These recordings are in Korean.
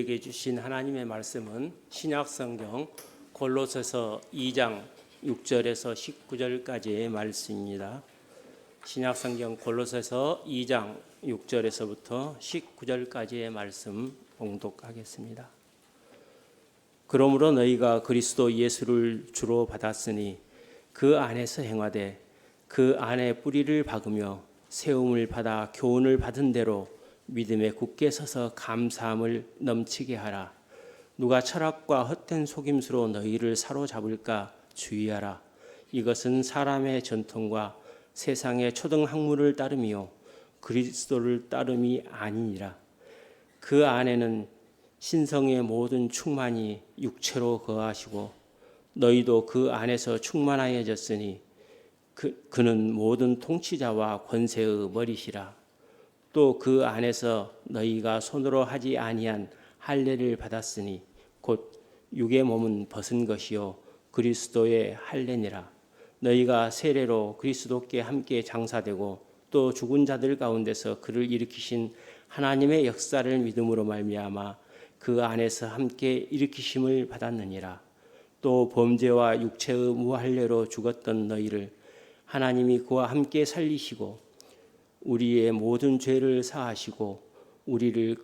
우리에게 주신 하나님의 말씀은 신약성경 골로새서 2장 6절에서 19절까지의 말씀입니다. 신약성경 골로새서 2장 6절에서부터 19절까지의 말씀 봉독하겠습니다. 그러므로 너희가 그리스도 예수를 주로 받았으니 그 안에서 행하되 그 안에 뿌리를 박으며 세움을 받아 교훈을 받은 대로 믿음에 굳게 서서 감사함을 넘치게 하라. 누가 철학과 헛된 속임수로 너희를 사로잡을까 주의하라. 이것은 사람의 전통과 세상의 초등학문을 따름이요 그리스도를 따름이 아니니라. 그 안에는 신성의 모든 충만이 육체로 거하시고 너희도 그 안에서 충만하여졌으니 그는 모든 통치자와 권세의 머리시라. 또 그 안에서 너희가 손으로 하지 아니한 할례를 받았으니 곧 육의 몸은 벗은 것이요 그리스도의 할례니라. 너희가 세례로 그리스도께 함께 장사되고 또 죽은 자들 가운데서 그를 일으키신 하나님의 역사를 믿음으로 말미암아 그 안에서 함께 일으키심을 받았느니라. 또 범죄와 육체의 무할례로 죽었던 너희를 하나님이 그와 함께 살리시고 우리의 모든 죄를 사하시고 우리를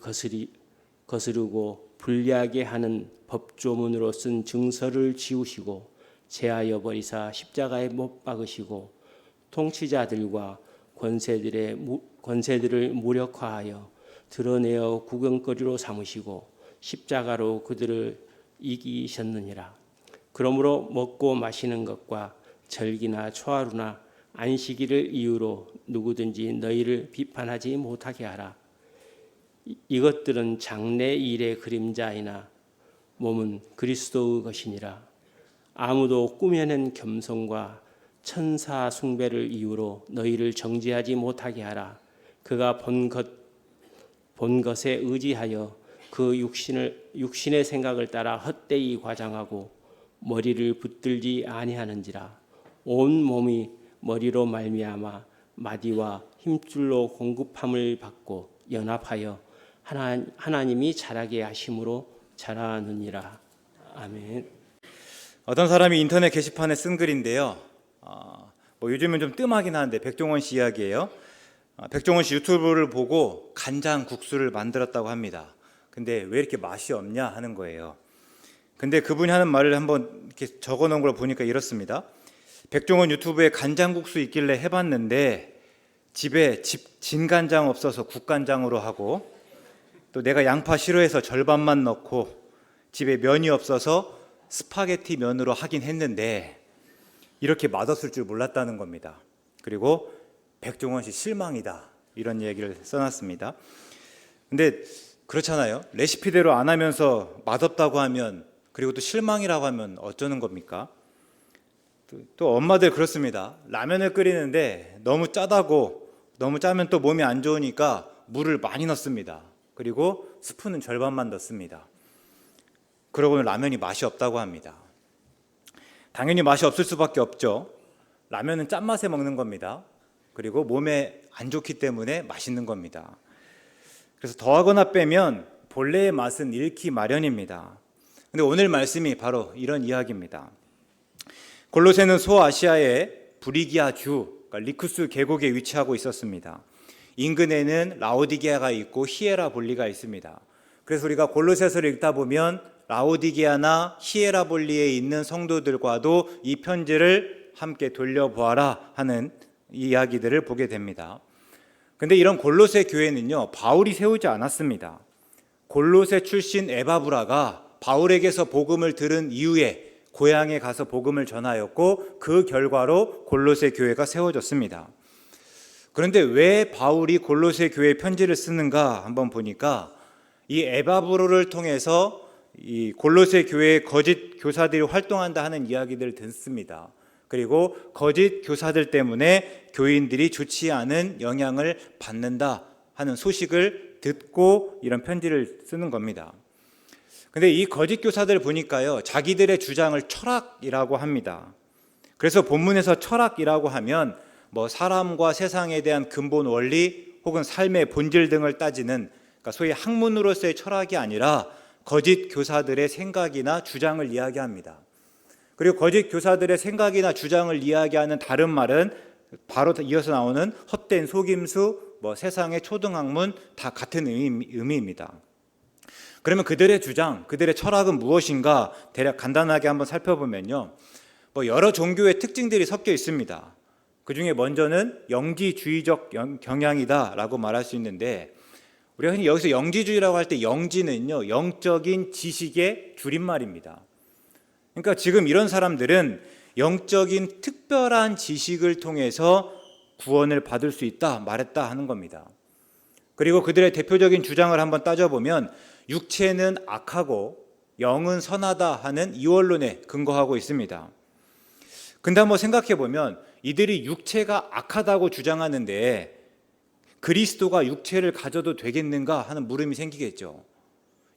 거스르고 불리하게 하는 법조문으로 쓴 증서를 지우시고 제하여 버리사 십자가에 못 박으시고 통치자들과 권세들을 무력화하여 드러내어 구경거리로 삼으시고 십자가로 그들을 이기셨느니라. 그러므로 먹고 마시는 것과 절기나 초하루나 안식일을 이유로 누구든지 너희를 비판하지 못하게 하라. 이것들은 장래 일의 그림자이나 몸은 그리스도의 것이니라. 아무도 꾸며낸 겸손과 천사 숭배를 이유로 너희를 정죄하지 못하게 하라. 그가 본 것에 의지하여 그 육신의 생각을 따라 헛되이 과장하고 머리를 붙들지 아니하는지라. 온 몸이 머리로 말미암아 마디와 힘줄로 공급함을 받고 연합하여 하나님이 자라게 하심으로 자라느니라. 아멘. 어떤 사람이 인터넷 게시판에 쓴 글인데요. 요즘은 좀 뜸하긴 한데 백종원 씨 이야기예요. 백종원 씨 유튜브를 보고 간장국수를 만들었다고 합니다. 근데 왜 이렇게 맛이 없냐 하는 거예요. 근데 그분이 하는 말을 한번 이렇게 적어놓은 걸 보니까 이렇습니다. 백종원 유튜브에 간장국수 있길래 해봤는데 집에 진간장 없어서 국간장으로 하고 또 내가 양파 싫어해서 절반만 넣고 집에 면이 없어서 스파게티 면으로 하긴 했는데 이렇게 맛없을 줄 몰랐다는 겁니다. 그리고 백종원 씨 실망이다 이런 얘기를 써놨습니다. 근데 그렇잖아요. 레시피대로 안 하면서 맛없다고 하면 그리고 또 실망이라고 하면 어쩌는 겁니까? 또 엄마들 그렇습니다. 라면을 끓이는데 너무 짜다고 너무 짜면 또 몸이 안 좋으니까 물을 많이 넣습니다. 그리고 스프는 절반만 넣습니다. 그러고는 라면이 맛이 없다고 합니다. 당연히 맛이 없을 수밖에 없죠. 라면은 짠맛에 먹는 겁니다. 그리고 몸에 안 좋기 때문에 맛있는 겁니다. 그래서 더하거나 빼면 본래의 맛은 잃기 마련입니다. 근데 오늘 말씀이 바로 이런 이야기입니다. 골로새는 소아시아의 브리기아 주, 그러니까 리쿠스 계곡에 위치하고 있었습니다. 인근에는 라오디게아가 있고 히에라볼리가 있습니다. 그래서 우리가 골로새서를 읽다 보면 라오디게아나 히에라볼리에 있는 성도들과도 이 편지를 함께 돌려보아라 하는 이야기들을 보게 됩니다. 근데 이런 골로새 교회는요, 바울이 세우지 않았습니다. 골로새 출신 에바브라가 바울에게서 복음을 들은 이후에 고향에 가서 복음을 전하였고 그 결과로 골로새 교회가 세워졌습니다. 그런데 왜 바울이 골로새 교회에 편지를 쓰는가 한번 보니까 이 에바브로를 통해서 이 골로새 교회의 거짓 교사들이 활동한다 하는 이야기들을 듣습니다. 그리고 거짓 교사들 때문에 교인들이 좋지 않은 영향을 받는다 하는 소식을 듣고 이런 편지를 쓰는 겁니다. 근데 이 거짓 교사들 보니까요, 자기들의 주장을 철학이라고 합니다. 그래서 본문에서 철학이라고 하면 사람과 세상에 대한 근본 원리 혹은 삶의 본질 등을 따지는, 그러니까 소위 학문으로서의 철학이 아니라 거짓 교사들의 생각이나 주장을 이야기합니다. 그리고 거짓 교사들의 생각이나 주장을 이야기하는 다른 말은 바로 이어서 나오는 헛된 속임수, 세상의 초등학문 다 같은 의미입니다. 그러면 그들의 주장, 그들의 철학은 무엇인가 대략 간단하게 한번 살펴보면요. 여러 종교의 특징들이 섞여 있습니다. 그 중에 먼저는 영지주의적 경향이다라고 말할 수 있는데, 우리가 흔히 여기서 영지주의라고 할 때 영지는요, 영적인 지식의 줄임말입니다. 그러니까 지금 이런 사람들은 영적인 특별한 지식을 통해서 구원을 받을 수 있다 말했다 하는 겁니다. 그리고 그들의 대표적인 주장을 한번 따져보면 육체는 악하고 영은 선하다 하는 이원론에 근거하고 있습니다. 근데 한번 생각해보면 이들이 육체가 악하다고 주장하는데 그리스도가 육체를 가져도 되겠는가 하는 물음이 생기겠죠.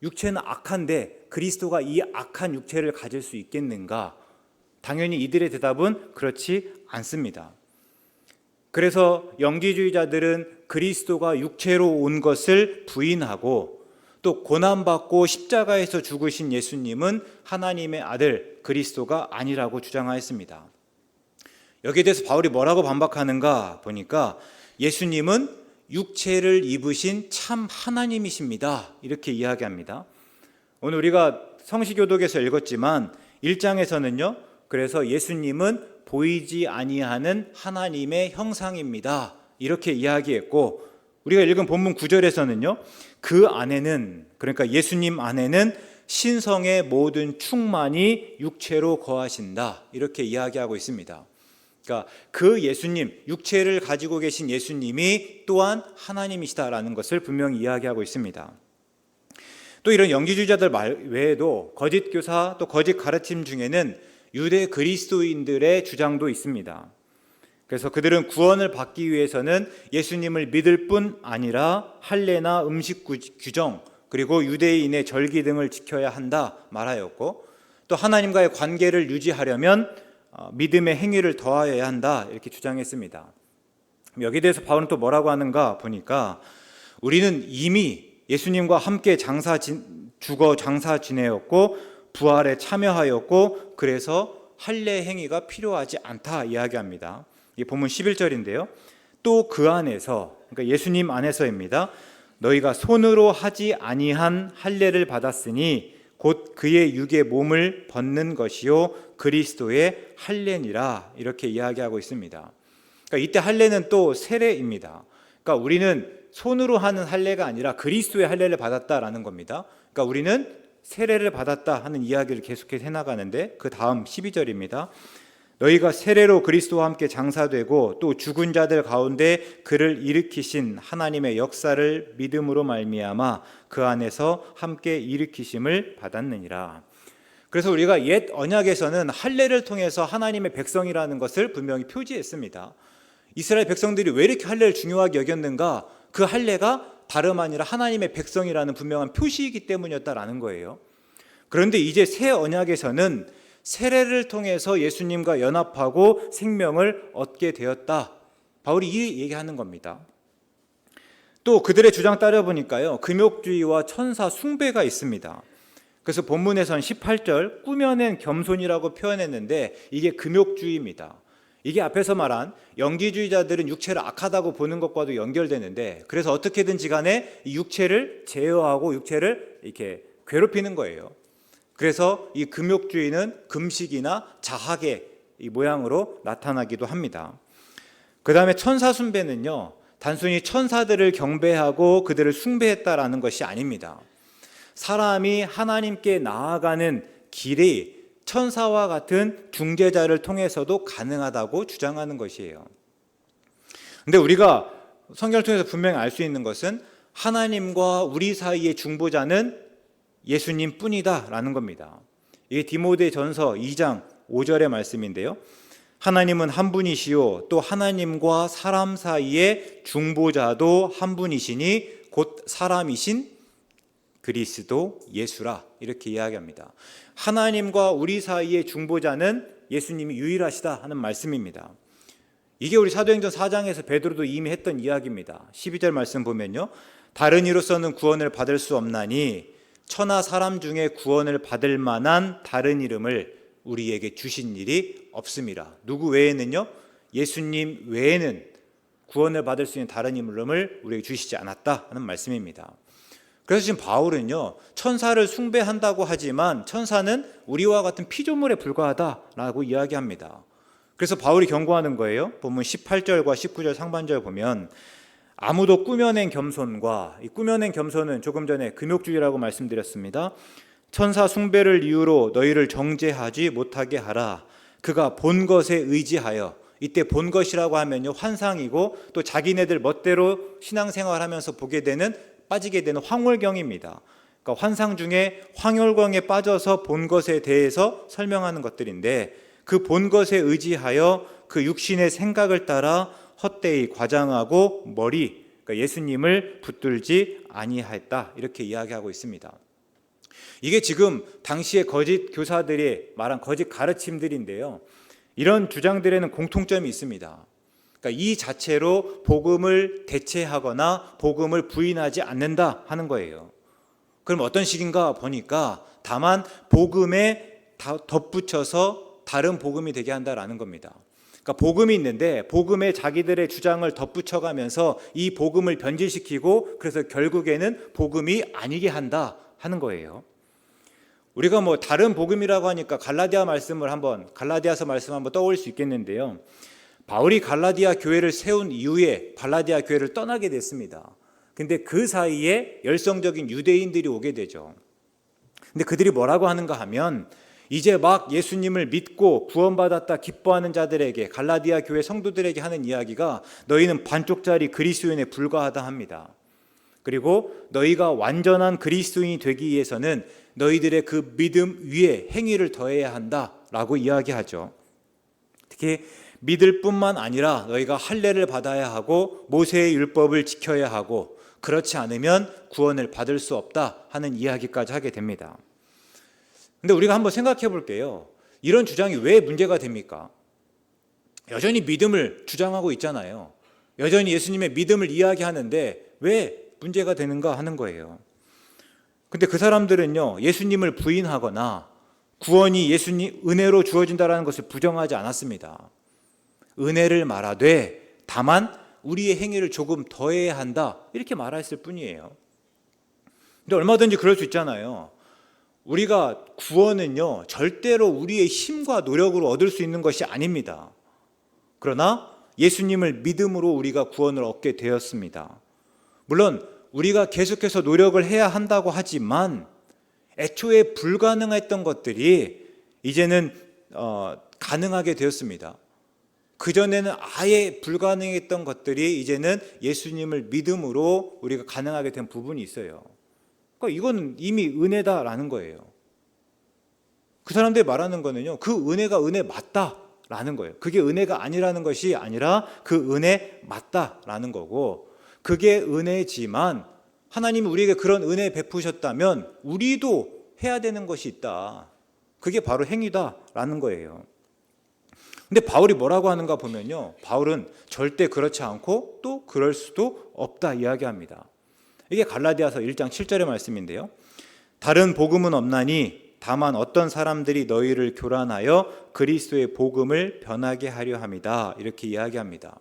육체는 악한데 그리스도가 이 악한 육체를 가질 수 있겠는가? 당연히 이들의 대답은 그렇지 않습니다. 그래서 영지주의자들은 그리스도가 육체로 온 것을 부인하고 또 고난받고 십자가에서 죽으신 예수님은 하나님의 아들 그리스도가 아니라고 주장하였습니다. 여기에 대해서 바울이 뭐라고 반박하는가 보니까 예수님은 육체를 입으신 참 하나님이십니다. 이렇게 이야기합니다. 오늘 우리가 성시교독에서 읽었지만 1장에서는요. 그래서 예수님은 보이지 아니하는 하나님의 형상입니다. 이렇게 이야기했고 우리가 읽은 본문 9절에서는요. 그 안에는 그러니까 예수님 안에는 신성의 모든 충만이 육체로 거하신다. 이렇게 이야기하고 있습니다. 그러니까 그 예수님, 육체를 가지고 계신 예수님이 또한 하나님이시다라는 것을 분명히 이야기하고 있습니다. 또 이런 영지주의자들 외에도 거짓 교사 또 거짓 가르침 중에는 유대 그리스도인들의 주장도 있습니다. 그래서 그들은 구원을 받기 위해서는 예수님을 믿을 뿐 아니라 할례나 음식 규정 그리고 유대인의 절기 등을 지켜야 한다 말하였고 또 하나님과의 관계를 유지하려면 믿음의 행위를 더하여야 한다 이렇게 주장했습니다. 여기에 대해서 바울은 또 뭐라고 하는가 보니까 우리는 이미 예수님과 함께 죽어 장사 지내었고 부활에 참여하였고 그래서 할례 행위가 필요하지 않다 이야기합니다. 이 본문 11절인데요. 또 그 안에서 그러니까 예수님 안에서입니다. 너희가 손으로 하지 아니한 할례를 받았으니 곧 그의 육의 몸을 벗는 것이요 그리스도의 할례니라 이렇게 이야기하고 있습니다. 그러니까 이때 할례는 또 세례입니다. 그러니까 우리는 손으로 하는 할례가 아니라 그리스도의 할례를 받았다라는 겁니다. 그러니까 우리는 세례를 받았다 하는 이야기를 계속해서 해나가는데 그 다음 12절입니다. 너희가 세례로 그리스도와 함께 장사되고 또 죽은 자들 가운데 그를 일으키신 하나님의 역사를 믿음으로 말미암아 그 안에서 함께 일으키심을 받았느니라. 그래서 우리가 옛 언약에서는 할례를 통해서 하나님의 백성이라는 것을 분명히 표지했습니다. 이스라엘 백성들이 왜 이렇게 할례를 중요하게 여겼는가? 그 할례가 다름 아니라 하나님의 백성이라는 분명한 표시이기 때문이었다라는 거예요. 그런데 이제 새 언약에서는 세례를 통해서 예수님과 연합하고 생명을 얻게 되었다. 바울이 이 얘기하는 겁니다. 또 그들의 주장 따라 보니까요. 금욕주의와 천사 숭배가 있습니다. 그래서 본문에서는 18절 꾸며낸 겸손이라고 표현했는데 이게 금욕주의입니다. 이게 앞에서 말한 영지주의자들은 육체를 악하다고 보는 것과도 연결되는데 그래서 어떻게든지 간에 이 육체를 제어하고 육체를 이렇게 괴롭히는 거예요. 그래서 이 금욕주의는 금식이나 자학의 이 모양으로 나타나기도 합니다. 그 다음에 천사 숭배는요, 단순히 천사들을 경배하고 그들을 숭배했다라는 것이 아닙니다. 사람이 하나님께 나아가는 길이 천사와 같은 중재자를 통해서도 가능하다고 주장하는 것이에요. 근데 우리가 성경을 통해서 분명히 알 수 있는 것은 하나님과 우리 사이의 중보자는 예수님 뿐이다 라는 겁니다. 이게 디모데전서 2장 5절의 말씀인데요. 하나님은 한 분이시요 또 하나님과 사람 사이의 중보자도 한 분이시니 곧 사람이신 그리스도 예수라 이렇게 이야기합니다. 하나님과 우리 사이의 중보자는 예수님이 유일하시다 하는 말씀입니다. 이게 우리 사도행전 4장에서 베드로도 이미 했던 이야기입니다. 12절 말씀 보면요. 다른 이로서는 구원을 받을 수 없나니 천하 사람 중에 구원을 받을 만한 다른 이름을 우리에게 주신 일이 없습니다. 누구 외에는요? 예수님 외에는 구원을 받을 수 있는 다른 이름을 우리에게 주시지 않았다 하는 말씀입니다. 그래서 지금 바울은요, 천사를 숭배한다고 하지만 천사는 우리와 같은 피조물에 불과하다라고 이야기합니다. 그래서 바울이 경고하는 거예요. 본문 18절과 19절 상반절 보면 아무도 꾸며낸 겸손과, 이 꾸며낸 겸손은 조금 전에 금욕주의라고 말씀드렸습니다. 천사 숭배를 이유로 너희를 정죄하지 못하게 하라. 그가 본 것에 의지하여, 이때 본 것이라고 하면요, 환상이고 또 자기네들 멋대로 신앙생활하면서 보게 되는, 빠지게 되는 황홀경입니다. 그러니까 환상 중에 황홀경에 빠져서 본 것에 대해서 설명하는 것들인데, 그 본 것에 의지하여 그 육신의 생각을 따라 헛되이 과장하고 머리, 그러니까 예수님을 붙들지 아니하였다, 이렇게 이야기하고 있습니다. 이게 지금 당시의 거짓 교사들이 말한 거짓 가르침들인데요, 이런 주장들에는 공통점이 있습니다. 그러니까 이 자체로 복음을 대체하거나 복음을 부인하지 않는다 하는 거예요. 그럼 어떤 식인가 보니까 다만 복음에 덧붙여서 다른 복음이 되게 한다라는 겁니다. 그러니까 복음이 있는데 복음에 자기들의 주장을 덧붙여가면서 이 복음을 변질시키고, 그래서 결국에는 복음이 아니게 한다 하는 거예요. 우리가 뭐 다른 복음이라고 하니까 갈라디아서 말씀 한번 떠올릴 수 있겠는데요. 바울이 갈라디아 교회를 세운 이후에 갈라디아 교회를 떠나게 됐습니다. 근데 그 사이에 열성적인 유대인들이 오게 되죠. 근데 그들이 뭐라고 하는가 하면, 이제 막 예수님을 믿고 구원받았다 기뻐하는 자들에게, 갈라디아 교회 성도들에게 하는 이야기가 너희는 반쪽짜리 그리스도인에 불과하다 합니다. 그리고 너희가 완전한 그리스도인이 되기 위해서는 너희들의 그 믿음 위에 행위를 더해야 한다라고 이야기하죠. 특히 믿을 뿐만 아니라 너희가 할례를 받아야 하고 모세의 율법을 지켜야 하고, 그렇지 않으면 구원을 받을 수 없다 하는 이야기까지 하게 됩니다. 근데 우리가 한번 생각해 볼게요. 이런 주장이 왜 문제가 됩니까? 여전히 믿음을 주장하고 있잖아요. 여전히 예수님의 믿음을 이야기하는데 왜 문제가 되는가 하는 거예요. 근데 그 사람들은요, 예수님을 부인하거나 구원이 예수님 은혜로 주어진다는 것을 부정하지 않았습니다. 은혜를 말하되 다만 우리의 행위를 조금 더해야 한다, 이렇게 말했을 뿐이에요. 근데 얼마든지 그럴 수 있잖아요. 우리가 구원은요, 절대로 우리의 힘과 노력으로 얻을 수 있는 것이 아닙니다. 그러나 예수님을 믿음으로 우리가 구원을 얻게 되었습니다. 물론 우리가 계속해서 노력을 해야 한다고 하지만 애초에 불가능했던 것들이 이제는 가능하게 되었습니다. 그전에는 아예 불가능했던 것들이 이제는 예수님을 믿음으로 우리가 가능하게 된 부분이 있어요. 그러니까 이건 이미 은혜다라는 거예요. 그 사람들이 말하는 거는요, 그 은혜가 은혜 맞다라는 거예요. 그게 은혜가 아니라는 것이 아니라 그 은혜 맞다라는 거고, 그게 은혜지만 하나님이 우리에게 그런 은혜 베푸셨다면 우리도 해야 되는 것이 있다. 그게 바로 행위다라는 거예요. 근데 바울이 뭐라고 하는가 보면요, 바울은 절대 그렇지 않고 또 그럴 수도 없다 이야기합니다. 이게 갈라디아서 1장 7절의 말씀인데요. 다른 복음은 없나니 다만 어떤 사람들이 너희를 교란하여 그리스도의 복음을 변하게 하려 함이다, 이렇게 이야기합니다.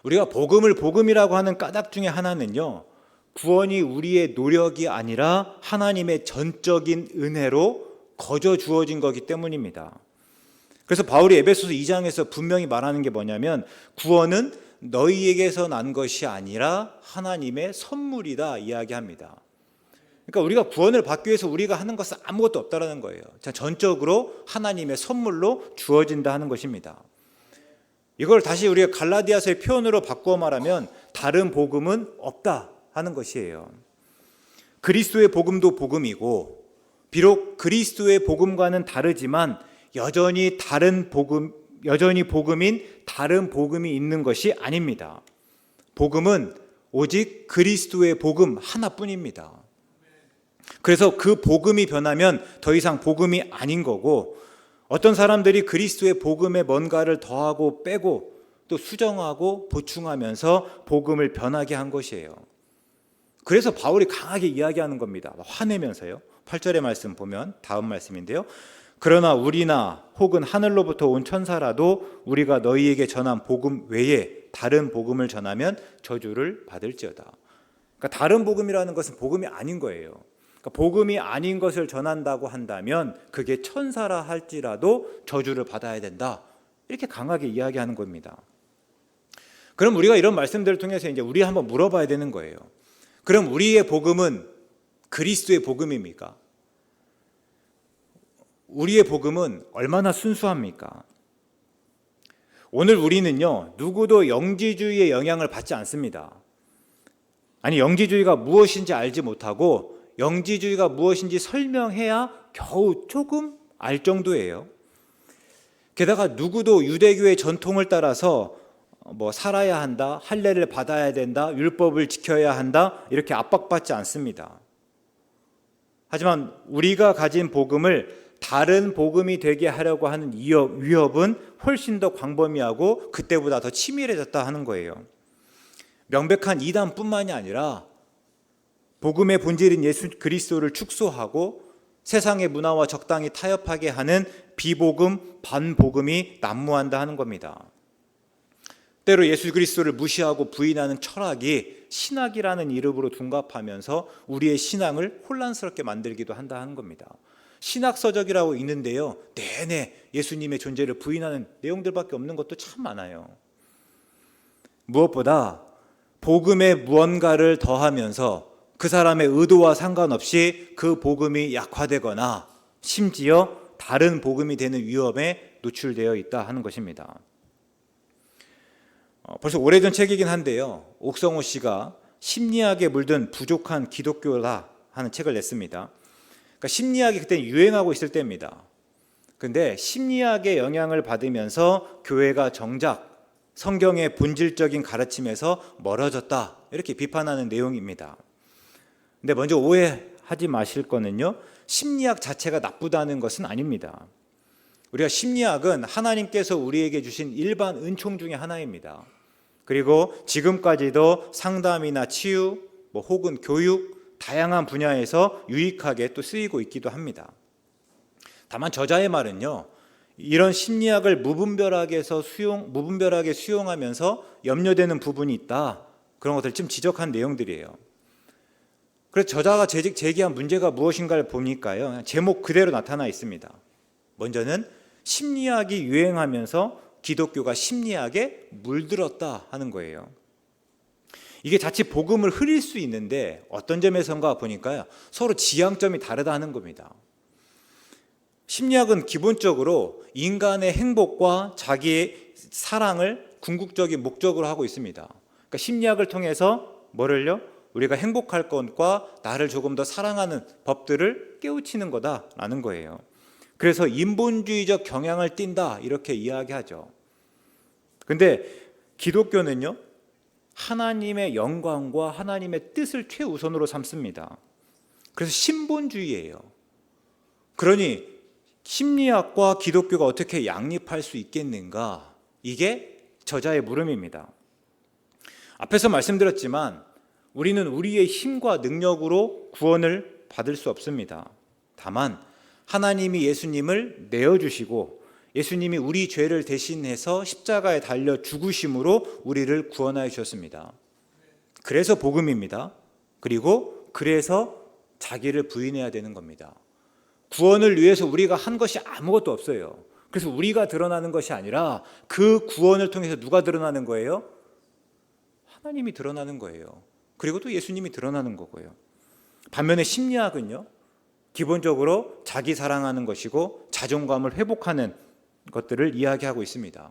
우리가 복음을 복음이라고 하는 까닭 중에 하나는요, 구원이 우리의 노력이 아니라 하나님의 전적인 은혜로 거저 주어진 거기 때문입니다. 그래서 바울이 에베소서 2장에서 분명히 말하는 게 뭐냐면, 구원은 너희에게서 난 것이 아니라 하나님의 선물이다 이야기합니다. 그러니까 우리가 구원을 받기 위해서 우리가 하는 것은 아무것도 없다라는 거예요. 전적으로 하나님의 선물로 주어진다 하는 것입니다. 이걸 다시 우리가 갈라디아서의 표현으로 바꾸어 말하면 다른 복음은 없다 하는 것이에요. 그리스도의 복음도 복음이고, 비록 그리스도의 복음과는 다르지만 여전히 복음인 다른 복음이 있는 것이 아닙니다. 복음은 오직 그리스도의 복음 하나뿐입니다. 그래서 그 복음이 변하면 더 이상 복음이 아닌 거고, 어떤 사람들이 그리스도의 복음에 뭔가를 더하고 빼고 또 수정하고 보충하면서 복음을 변하게 한 것이에요. 그래서 바울이 강하게 이야기하는 겁니다. 화내면서요. 8절의 말씀 보면 다음 말씀인데요. 그러나 우리나 혹은 하늘로부터 온 천사라도 우리가 너희에게 전한 복음 외에 다른 복음을 전하면 저주를 받을지어다. 그러니까 다른 복음이라는 것은 복음이 아닌 거예요. 그러니까 복음이 아닌 것을 전한다고 한다면 그게 천사라 할지라도 저주를 받아야 된다. 이렇게 강하게 이야기하는 겁니다. 그럼 우리가 이런 말씀들을 통해서 이제 우리 한번 물어봐야 되는 거예요. 그럼 우리의 복음은 그리스도의 복음입니까? 우리의 복음은 얼마나 순수합니까? 오늘 우리는요, 누구도 영지주의의 영향을 받지 않습니다. 아니, 영지주의가 무엇인지 알지 못하고 영지주의가 무엇인지 설명해야 겨우 조금 알 정도예요. 게다가 누구도 유대교의 전통을 따라서 살아야 한다, 할례를 받아야 된다, 율법을 지켜야 한다, 이렇게 압박받지 않습니다. 하지만 우리가 가진 복음을 다른 복음이 되게 하려고 하는 위협은 훨씬 더 광범위하고 그때보다 더 치밀해졌다 하는 거예요. 명백한 이단뿐만이 아니라 복음의 본질인 예수 그리스도를 축소하고 세상의 문화와 적당히 타협하게 하는 비복음, 반복음이 난무한다 하는 겁니다. 때로 예수 그리스도를 무시하고 부인하는 철학이 신학이라는 이름으로 둔갑하면서 우리의 신앙을 혼란스럽게 만들기도 한다 하는 겁니다. 신학서적이라고 있는데요, 내내 예수님의 존재를 부인하는 내용들밖에 없는 것도 참 많아요. 무엇보다 복음에 무언가를 더하면서 그 사람의 의도와 상관없이 그 복음이 약화되거나 심지어 다른 복음이 되는 위험에 노출되어 있다 하는 것입니다. 벌써 오래전 책이긴 한데요, 옥성호 씨가 심리학에 물든 부족한 기독교라 하는 책을 냈습니다. 그러니까 심리학이 그때 유행하고 있을 때입니다. 그런데 심리학의 영향을 받으면서 교회가 정작 성경의 본질적인 가르침에서 멀어졌다, 이렇게 비판하는 내용입니다. 근데 먼저 오해하지 마실 거는요, 심리학 자체가 나쁘다는 것은 아닙니다. 우리가 심리학은 하나님께서 우리에게 주신 일반 은총 중에 하나입니다. 그리고 지금까지도 상담이나 치유, 혹은 교육, 다양한 분야에서 유익하게 또 쓰이고 있기도 합니다. 다만 저자의 말은요, 이런 심리학을 무분별하게 수용하면서 염려되는 부분이 있다, 그런 것들을 좀 지적한 내용들이에요. 그래서 저자가 제기한 문제가 무엇인가를 보니까요, 제목 그대로 나타나 있습니다. 먼저는 심리학이 유행하면서 기독교가 심리학에 물들었다 하는 거예요. 이게 자칫 복음을 흐릴 수 있는데 어떤 점에선가 보니까요, 서로 지향점이 다르다 하는 겁니다. 심리학은 기본적으로 인간의 행복과 자기의 사랑을 궁극적인 목적으로 하고 있습니다. 그러니까 심리학을 통해서 뭐를요? 우리가 행복할 것과 나를 조금 더 사랑하는 법들을 깨우치는 거다라는 거예요. 그래서 인본주의적 경향을 띈다, 이렇게 이야기하죠. 근데 기독교는요, 하나님의 영광과 하나님의 뜻을 최우선으로 삼습니다. 그래서 신본주의예요. 그러니 심리학과 기독교가 어떻게 양립할 수 있겠는가? 이게 저자의 물음입니다. 앞에서 말씀드렸지만 우리는 우리의 힘과 능력으로 구원을 받을 수 없습니다. 다만 하나님이 예수님을 내어주시고 예수님이 우리 죄를 대신해서 십자가에 달려 죽으심으로 우리를 구원하여 주셨습니다. 그래서 복음입니다. 그리고 그래서 자기를 부인해야 되는 겁니다. 구원을 위해서 우리가 한 것이 아무것도 없어요. 그래서 우리가 드러나는 것이 아니라 그 구원을 통해서 누가 드러나는 거예요? 하나님이 드러나는 거예요. 그리고 또 예수님이 드러나는 거고요. 반면에 심리학은요, 기본적으로 자기 사랑하는 것이고 자존감을 회복하는 것들을 이야기하고 있습니다.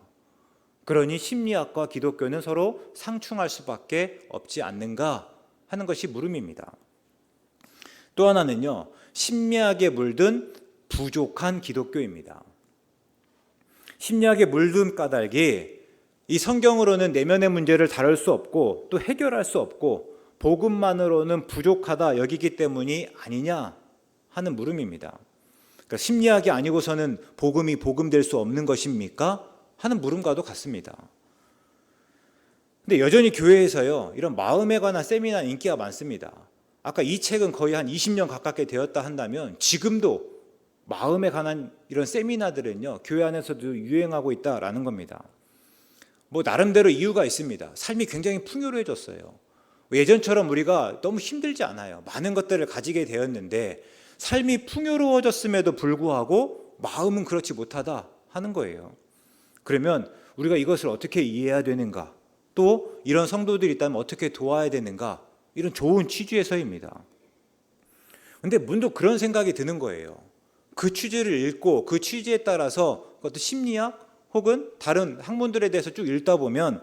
그러니 심리학과 기독교는 서로 상충할 수밖에 없지 않는가 하는 것이 물음입니다. 또 하나는요, 심리학에 물든 부족한 기독교입니다. 심리학에 물든 까닭이 이 성경으로는 내면의 문제를 다룰 수 없고 또 해결할 수 없고 복음만으로는 부족하다 여기기 때문이 아니냐 하는 물음입니다. 그러니까 심리학이 아니고서는 복음이 복음될 수 없는 것입니까? 하는 물음과도 같습니다. 근데 여전히 교회에서요, 이런 마음에 관한 세미나 인기가 많습니다. 아까 이 책은 거의 한 20년 가깝게 되었다 한다면 지금도 마음에 관한 이런 세미나들은요, 교회 안에서도 유행하고 있다라는 겁니다. 뭐 나름대로 이유가 있습니다. 삶이 굉장히 풍요로워졌어요. 예전처럼 우리가 너무 힘들지 않아요. 많은 것들을 가지게 되었는데 삶이 풍요로워졌음에도 불구하고 마음은 그렇지 못하다 하는 거예요. 그러면 우리가 이것을 어떻게 이해해야 되는가? 또 이런 성도들이 있다면 어떻게 도와야 되는가? 이런 좋은 취지에서입니다. 근데 문득 그런 생각이 드는 거예요. 그 취지를 읽고 그 취지에 따라서 그것도 심리학 혹은 다른 학문들에 대해서 쭉 읽다 보면,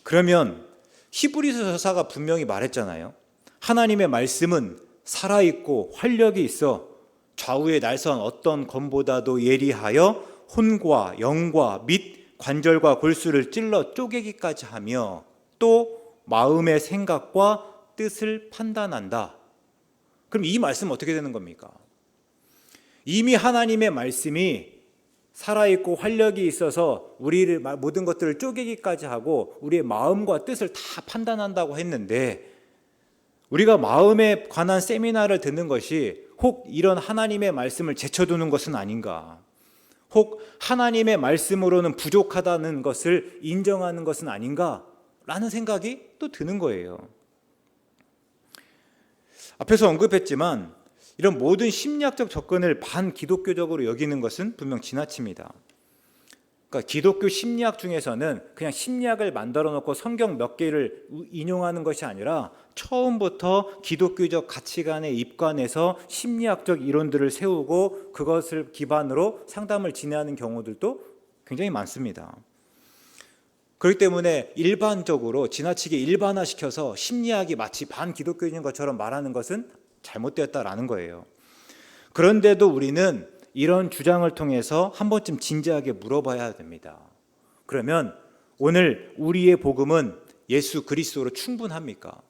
그러면 히브리서 저자가 분명히 말했잖아요. 하나님의 말씀은 살아있고 활력이 있어 좌우에 날선 어떤 검보다도 예리하여 혼과 영과 및 관절과 골수를 찔러 쪼개기까지 하며 또 마음의 생각과 뜻을 판단한다. 그럼 이 말씀은 어떻게 되는 겁니까? 이미 하나님의 말씀이 살아있고 활력이 있어서 우리를 모든 것들을 쪼개기까지 하고 우리의 마음과 뜻을 다 판단한다고 했는데, 우리가 마음에 관한 세미나를 듣는 것이 혹 이런 하나님의 말씀을 제쳐두는 것은 아닌가, 혹 하나님의 말씀으로는 부족하다는 것을 인정하는 것은 아닌가라는 생각이 또 드는 거예요. 앞에서 언급했지만 이런 모든 심리학적 접근을 반기독교적으로 여기는 것은 분명 지나칩니다. 그러니까 기독교 심리학 중에서는 그냥 심리학을 만들어 놓고 성경 몇 개를 인용하는 것이 아니라 처음부터 기독교적 가치관에 입관해서 심리학적 이론들을 세우고 그것을 기반으로 상담을 진행하는 경우들도 굉장히 많습니다. 그렇기 때문에 일반적으로 지나치게 일반화시켜서 심리학이 마치 반기독교인 것처럼 말하는 것은 잘못되었다라는 거예요. 그런데도 우리는 이런 주장을 통해서 한 번쯤 진지하게 물어봐야 됩니다. 그러면 오늘 우리의 복음은 예수 그리스도로 충분합니까?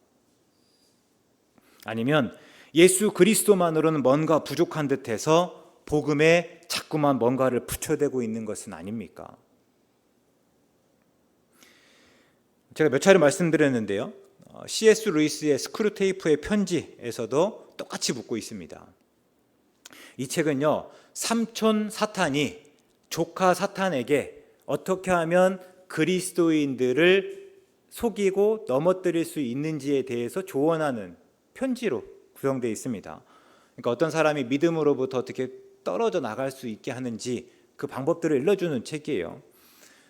아니면 예수 그리스도만으로는 뭔가 부족한 듯해서 복음에 자꾸만 뭔가를 붙여대고 있는 것은 아닙니까? 제가 몇 차례 말씀드렸는데요, C.S. 루이스의 스크루테이프의 편지에서도 똑같이 묻고 있습니다. 이 책은요, 삼촌 사탄이 조카 사탄에게 어떻게 하면 그리스도인들을 속이고 넘어뜨릴 수 있는지에 대해서 조언하는 편지로 구성되어 있습니다. 그러니까 어떤 사람이 믿음으로부터 어떻게 떨어져 나갈 수 있게 하는지 그 방법들을 일러주는 책이에요.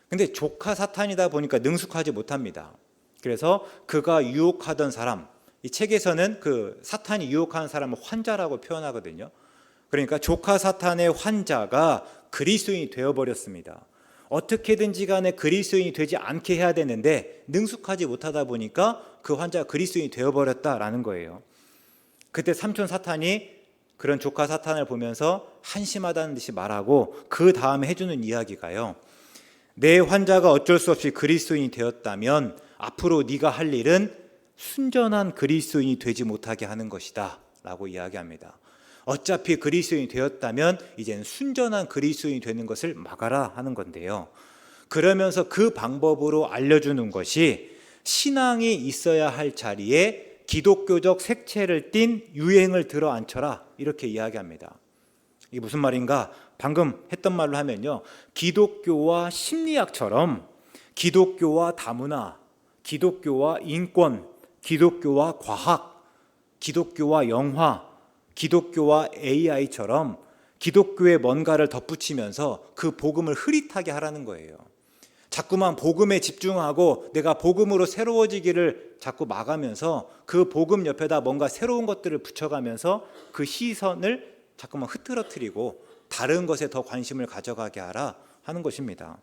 근데 조카 사탄이다 보니까 능숙하지 못합니다. 그래서 그가 유혹하던 사람, 이 책에서는 그 사탄이 유혹하는 사람을 환자라고 표현하거든요. 그러니까 조카 사탄의 환자가 그리스도인이 되어버렸습니다. 어떻게든지 간에 그리스도인이 되지 않게 해야 되는데 능숙하지 못하다 보니까 그 환자가 그리스도인이 되어버렸다라는 거예요. 그때 삼촌 사탄이 그런 조카 사탄을 보면서 한심하다는 듯이 말하고 그 다음에 해주는 이야기가요, 내 환자가 어쩔 수 없이 그리스도인이 되었다면 앞으로 네가 할 일은 순전한 그리스도인이 되지 못하게 하는 것이다 라고 이야기합니다. 어차피 그리스도인이 되었다면 이제는 순전한 그리스도인이 되는 것을 막아라 하는 건데요, 그러면서 그 방법으로 알려주는 것이 신앙이 있어야 할 자리에 기독교적 색채를 띤 유행을 들어 앉혀라, 이렇게 이야기합니다. 이게 무슨 말인가? 방금 했던 말로 하면요, 기독교와 심리학처럼 기독교와 다문화, 기독교와 인권, 기독교와 과학, 기독교와 영화, 기독교와 AI처럼 기독교에 뭔가를 덧붙이면서 그 복음을 흐릿하게 하라는 거예요. 자꾸만 복음에 집중하고 내가 복음으로 새로워지기를 자꾸 막으면서 그 복음 옆에다 뭔가 새로운 것들을 붙여가면서 그 시선을 자꾸만 흐트러뜨리고 다른 것에 더 관심을 가져가게 하라 하는 것입니다.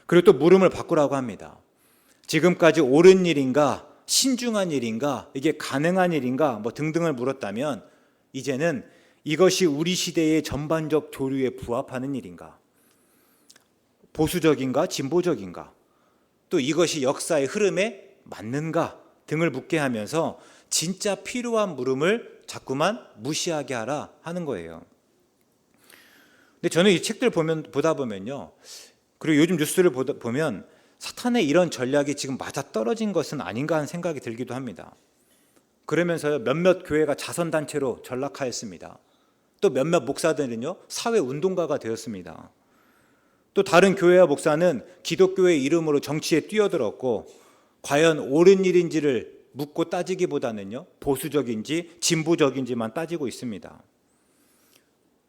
그리고 또 물음을 바꾸라고 합니다. 지금까지 옳은 일인가, 신중한 일인가, 이게 가능한 일인가 뭐 등등을 물었다면 이제는 이것이 우리 시대의 전반적 조류에 부합하는 일인가, 보수적인가, 진보적인가, 또 이것이 역사의 흐름에 맞는가 등을 묻게 하면서 진짜 필요한 물음을 자꾸만 무시하게 하라 하는 거예요. 근데 저는 이 책들 보다 보면요, 그리고 요즘 뉴스를 보면 사탄의 이런 전략이 지금 맞아떨어진 것은 아닌가 하는 생각이 들기도 합니다. 그러면서 몇몇 교회가 자선단체로 전락하였습니다. 또 몇몇 목사들은요, 사회운동가가 되었습니다. 또 다른 교회와 목사는 기독교의 이름으로 정치에 뛰어들었고, 과연 옳은 일인지를 묻고 따지기보다는요, 보수적인지 진보적인지만 따지고 있습니다.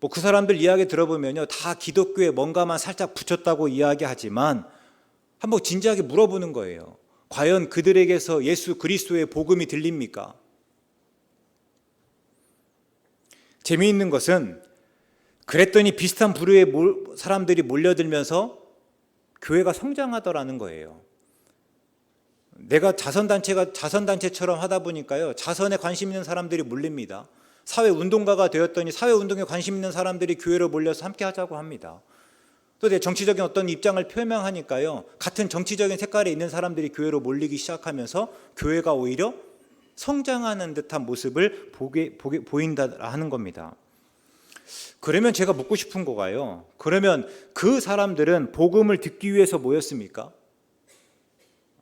뭐 그 사람들 이야기 들어보면요, 다 기독교에 뭔가만 살짝 붙였다고 이야기하지만 한번 진지하게 물어보는 거예요. 과연 그들에게서 예수 그리스도의 복음이 들립니까? 재미있는 것은 그랬더니 비슷한 부류의 사람들이 몰려들면서 교회가 성장하더라는 거예요. 내가 자선단체처럼 하다 보니까요, 자선에 관심 있는 사람들이 몰립니다. 사회운동가가 되었더니 사회운동에 관심 있는 사람들이 교회로 몰려서 함께 하자고 합니다. 또 내 정치적인 어떤 입장을 표명하니까요, 같은 정치적인 색깔에 있는 사람들이 교회로 몰리기 시작하면서 교회가 오히려 성장하는 듯한 모습을 보인다 하는 겁니다. 그러면 제가 묻고 싶은 거가요, 그러면 그 사람들은 복음을 듣기 위해서 모였습니까?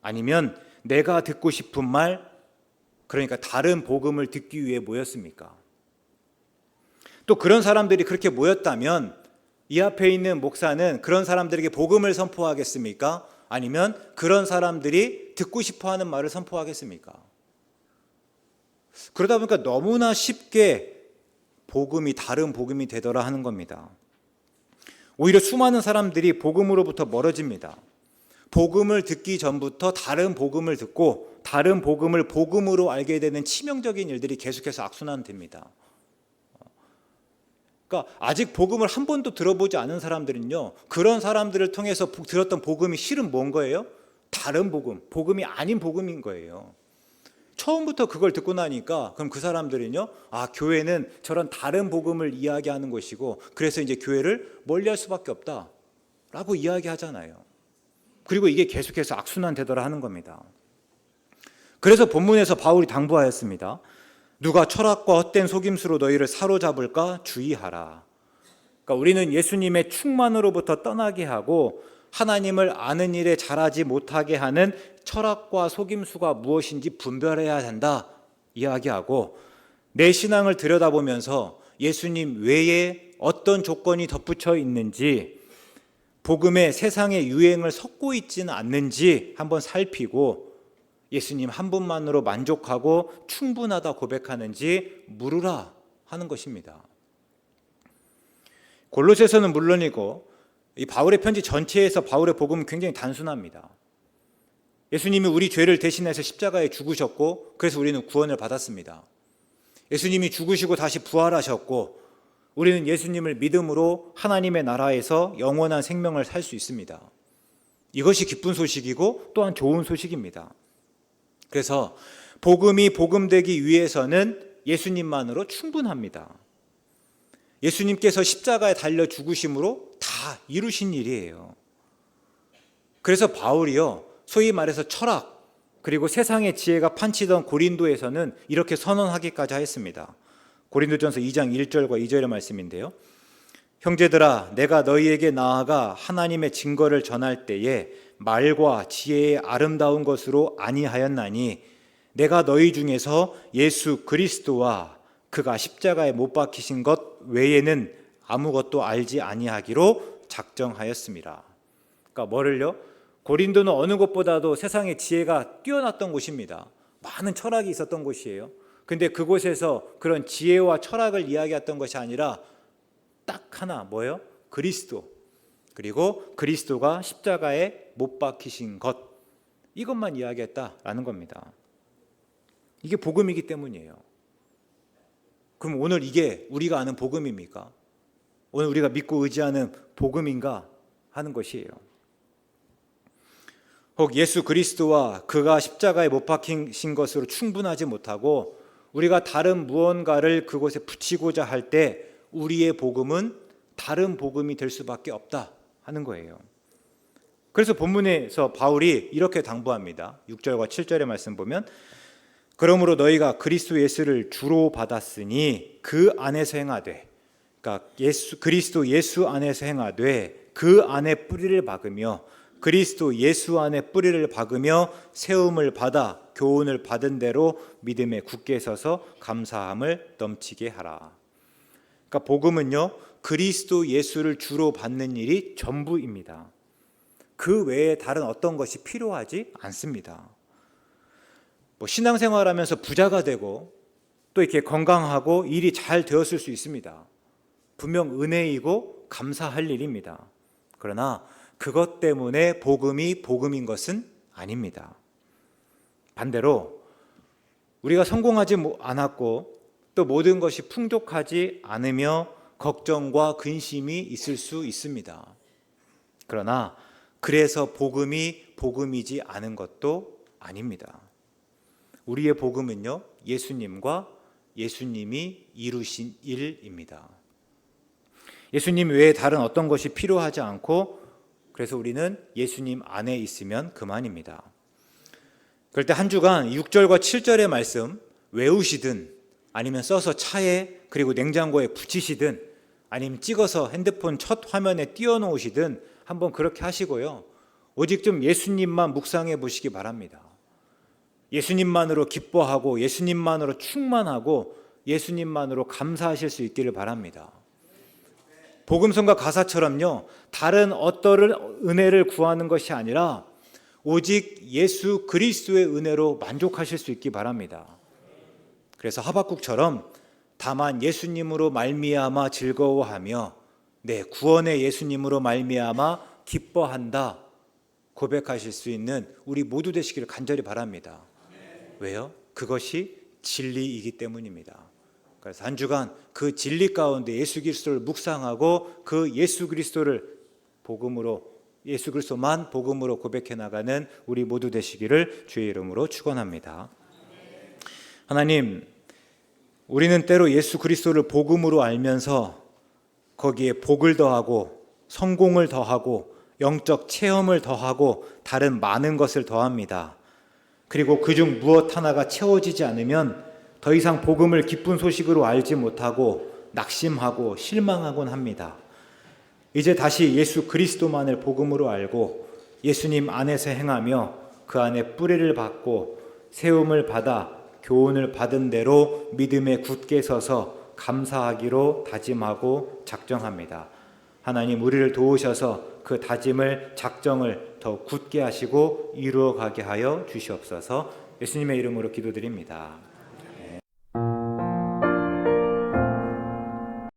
아니면 내가 듣고 싶은 말, 그러니까 다른 복음을 듣기 위해 모였습니까? 또 그런 사람들이 그렇게 모였다면 이 앞에 있는 목사는 그런 사람들에게 복음을 선포하겠습니까? 아니면 그런 사람들이 듣고 싶어하는 말을 선포하겠습니까? 그러다 보니까 너무나 쉽게 복음이 다른 복음이 되더라 하는 겁니다. 오히려 수많은 사람들이 복음으로부터 멀어집니다. 복음을 듣기 전부터 다른 복음을 듣고 다른 복음을 복음으로 알게 되는 치명적인 일들이 계속해서 악순환됩니다. 그러니까 아직 복음을 한 번도 들어보지 않은 사람들은요, 그런 사람들을 통해서 들었던 복음이 실은 뭔 거예요? 다른 복음, 복음이 아닌 복음인 거예요. 처음부터 그걸 듣고 나니까 그럼 그 사람들은요, 아, 교회는 저런 다른 복음을 이야기하는 것이고, 그래서 이제 교회를 멀리할 수밖에 없다라고 이야기하잖아요. 그리고 이게 계속해서 악순환되더라 하는 겁니다. 그래서 본문에서 바울이 당부하였습니다. 누가 철학과 헛된 속임수로 너희를 사로잡을까 주의하라. 그러니까 우리는 예수님의 충만으로부터 떠나게 하고 하나님을 아는 일에 잘하지 못하게 하는 철학과 속임수가 무엇인지 분별해야 한다 이야기하고, 내 신앙을 들여다보면서 예수님 외에 어떤 조건이 덧붙여 있는지, 복음의 세상의 유행을 섞고 있지는 않는지 한번 살피고, 예수님 한 분만으로 만족하고 충분하다 고백하는지 물으라 하는 것입니다. 골로새서는 물론이고 이 바울의 편지 전체에서 바울의 복음은 굉장히 단순합니다. 예수님이 우리 죄를 대신해서 십자가에 죽으셨고, 그래서 우리는 구원을 받았습니다. 예수님이 죽으시고 다시 부활하셨고, 우리는 예수님을 믿음으로 하나님의 나라에서 영원한 생명을 살 수 있습니다. 이것이 기쁜 소식이고 또한 좋은 소식입니다. 그래서 복음이 복음되기 위해서는 예수님만으로 충분합니다. 예수님께서 십자가에 달려 죽으심으로 다 이루신 일이에요. 그래서 바울이요, 소위 말해서 철학 그리고 세상의 지혜가 판치던 고린도에서는 이렇게 선언하기까지 하였습니다. 고린도전서 2장 1절과 2절의 말씀인데요, 형제들아, 내가 너희에게 나아가 하나님의 증거를 전할 때에 말과 지혜의 아름다운 것으로 아니하였나니, 내가 너희 중에서 예수 그리스도와 그가 십자가에 못 박히신 것 외에는 아무것도 알지 아니하기로 작정하였습니다. 그러니까 뭐를요? 고린도는 어느 곳보다도 세상의 지혜가 뛰어났던 곳입니다. 많은 철학이 있었던 곳이에요. 근데 그곳에서 그런 지혜와 철학을 이야기했던 것이 아니라 딱 하나, 뭐예요? 그리스도, 그리고 그리스도가 십자가에 못 박히신 것, 이것만 이야기했다라는 겁니다. 이게 복음이기 때문이에요. 그럼 오늘 이게 우리가 아는 복음입니까? 오늘 우리가 믿고 의지하는 복음인가 하는 것이에요. 혹 예수 그리스도와 그가 십자가에 못 박히신 것으로 충분하지 못하고 우리가 다른 무언가를 그곳에 붙이고자 할 때 우리의 복음은 다른 복음이 될 수밖에 없다 하는 거예요. 그래서 본문에서 바울이 이렇게 당부합니다. 6절과 7절의 말씀 보면, 그러므로 너희가 그리스도 예수를 주로 받았으니 그 안에서 행하되, 그러니까 그리스도 예수 안에서 행하되 그 안에 뿌리를 박으며 그리스도 예수 안에 뿌리를 박으며 세움을 받아 교훈을 받은 대로 믿음에 굳게 서서 감사함을 넘치게 하라. 그러니까 복음은요, 그리스도 예수를 주로 받는 일이 전부입니다. 그 외에 다른 어떤 것이 필요하지 않습니다. 신앙생활하면서 부자가 되고 또 이렇게 건강하고 일이 잘 되었을 수 있습니다. 분명 은혜이고 감사할 일입니다. 그러나 그것 때문에 복음이 복음인 것은 아닙니다. 반대로 우리가 성공하지 않았고 또 모든 것이 풍족하지 않으며 걱정과 근심이 있을 수 있습니다. 그러나 그래서 복음이 복음이지 않은 것도 아닙니다. 우리의 복음은요, 예수님과 예수님이 이루신 일입니다. 예수님 외에 다른 어떤 것이 필요하지 않고 그래서 우리는 예수님 안에 있으면 그만입니다. 그럴 때 한 주간 6절과 7절의 말씀 외우시든 아니면 써서 차에 그리고 냉장고에 붙이시든 아니면 찍어서 핸드폰 첫 화면에 띄워놓으시든 한번 그렇게 하시고요. 오직 좀 예수님만 묵상해 보시기 바랍니다. 예수님만으로 기뻐하고 예수님만으로 충만하고 예수님만으로 감사하실 수 있기를 바랍니다. 복음성가 가사처럼요, 다른 어떤 은혜를 구하는 것이 아니라 오직 예수 그리스도의 은혜로 만족하실 수 있기 바랍니다. 그래서 하박국처럼 다만 예수님으로 말미암아 즐거워하며 내 구원의 예수님으로 말미암아 기뻐한다 고백하실 수 있는 우리 모두 되시기를 간절히 바랍니다. 왜요? 그것이 진리이기 때문입니다. 그래서 한 주간 그 진리 가운데 예수 그리스도를 묵상하고 그 예수 그리스도를 복음으로 예수 그리스도만 복음으로 고백해 나가는 우리 모두 되시기를 주의 이름으로 축원합니다. 하나님, 우리는 때로 예수 그리스도를 복음으로 알면서 거기에 복을 더하고 성공을 더하고 영적 체험을 더하고 다른 많은 것을 더합니다. 그리고 그중 무엇 하나가 채워지지 않으면 더 이상 복음을 기쁜 소식으로 알지 못하고 낙심하고 실망하곤 합니다. 이제 다시 예수 그리스도만을 복음으로 알고 예수님 안에서 행하며 그 안에 뿌리를 받고 세움을 받아 교훈을 받은 대로 믿음에 굳게 서서 감사하기로 다짐하고 작정합니다. 하나님, 우리를 도우셔서 그 다짐을 작정을 더 굳게 하시고 이루어가게 하여 주시옵소서. 예수님의 이름으로 기도드립니다.